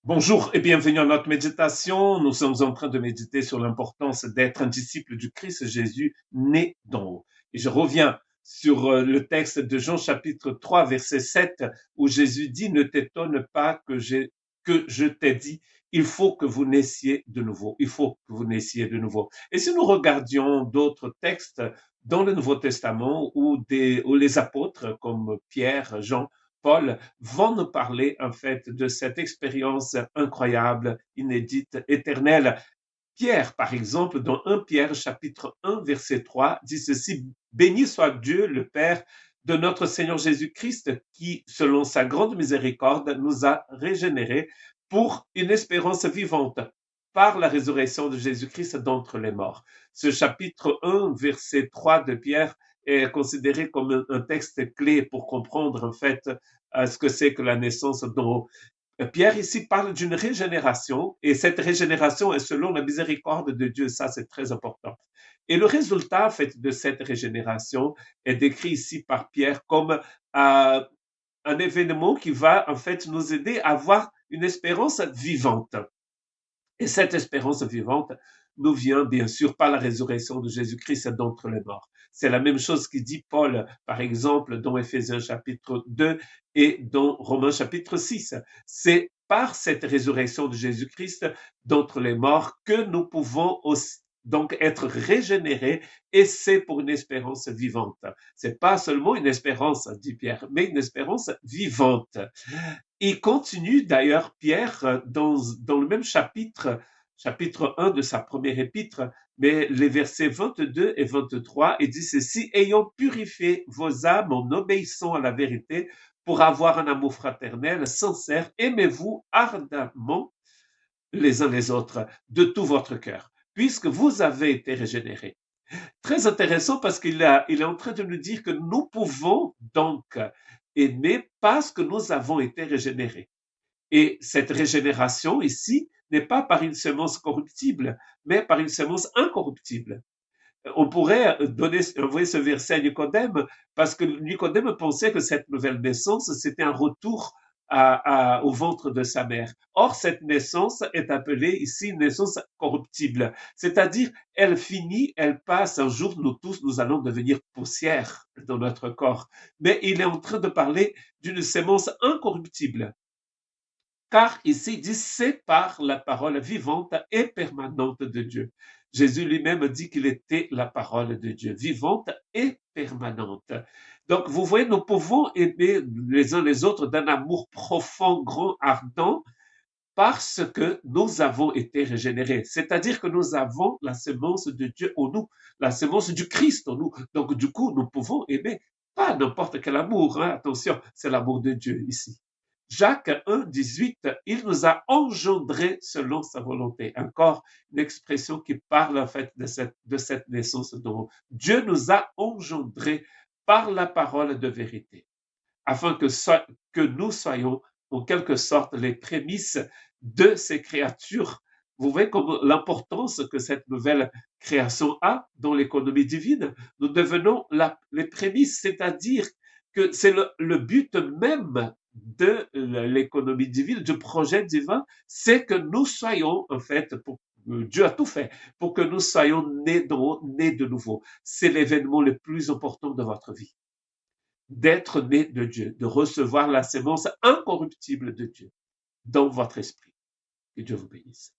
Bonjour et bienvenue à notre méditation. Nous sommes en train de méditer sur l'importance d'être un disciple du Christ Jésus né d'en haut. Et je reviens sur le texte de Jean chapitre 3 verset 7 où Jésus dit: ne t'étonne pas que je t'ai dit, il faut que vous naissiez de nouveau. Il faut que vous naissiez de nouveau. Et si nous regardions d'autres textes dans le Nouveau Testament où les apôtres comme Pierre, Jean, Paul vont nous parler en fait de cette expérience incroyable, inédite, éternelle. Pierre, par exemple, dans 1 Pierre chapitre 1 verset 3, dit ceci: béni soit Dieu le Père de notre Seigneur Jésus-Christ qui, selon sa grande miséricorde, nous a régénérés pour une espérance vivante par la résurrection de Jésus-Christ d'entre les morts. Ce chapitre 1 verset 3 de Pierre est considéré comme un texte clé pour comprendre en fait ce que c'est que la naissance d'en Pierre ici parle d'une régénération et cette régénération est selon la miséricorde de Dieu. Ça, c'est très important. Et le résultat en fait de cette régénération est décrit ici par Pierre comme un événement qui va en fait nous aider à avoir une espérance vivante. Et cette espérance vivante nous vient bien sûr par la résurrection de Jésus-Christ d'entre les morts. C'est la même chose qui dit Paul, par exemple, dans Éphésiens chapitre 2 et dans Romains chapitre 6. C'est par cette résurrection de Jésus-Christ d'entre les morts que nous pouvons aussi donc être régénérés, et c'est pour une espérance vivante. C'est pas seulement une espérance, dit Pierre, mais une espérance vivante. Il continue d'ailleurs, Pierre, dans le même chapitre 1 de sa première épître, mais les versets 22 et 23, il dit ceci: ayant purifié vos âmes en obéissant à la vérité pour avoir un amour fraternel, sincère, aimez-vous ardemment les uns les autres de tout votre cœur, puisque vous avez été régénérés. Très intéressant parce il est en train de nous dire que nous pouvons donc aimer parce que nous avons été régénérés. Et cette régénération ici n'est pas par une semence corruptible, mais par une semence incorruptible. On pourrait envoyer ce verset à Nicodème parce que Nicodème pensait que cette nouvelle naissance, c'était un retour au ventre de sa mère. Or, cette naissance est appelée ici une naissance corruptible, c'est-à-dire elle finit, elle passe. Un jour, nous tous, nous allons devenir poussière dans notre corps. Mais il est en train de parler d'une semence incorruptible. Car ici, il dit, c'est par la parole vivante et permanente de Dieu. Jésus lui-même dit qu'il était la parole de Dieu, vivante et permanente. Donc, vous voyez, nous pouvons aimer les uns les autres d'un amour profond, grand, ardent, parce que nous avons été régénérés. C'est-à-dire que nous avons la semence de Dieu en nous, la semence du Christ en nous. Donc, du coup, nous pouvons aimer pas n'importe quel amour, hein. Attention, c'est l'amour de Dieu ici. Jacques 1, 18, il nous a engendrés selon sa volonté. Encore une expression qui parle en fait de cette naissance dont Dieu nous a engendrés par la parole de vérité, afin que nous soyons en quelque sorte les prémices de ces créatures. Vous voyez comme l'importance que cette nouvelle création a dans l'économie divine. Nous devenons les prémices, c'est-à-dire que c'est le but même de l'économie divine, du projet divin, c'est que nous soyons, en fait, Dieu a tout fait pour que nous soyons nés de nouveau. C'est l'événement le plus important de votre vie, d'être né de Dieu, de recevoir la sémence incorruptible de Dieu dans votre esprit. Que Dieu vous bénisse.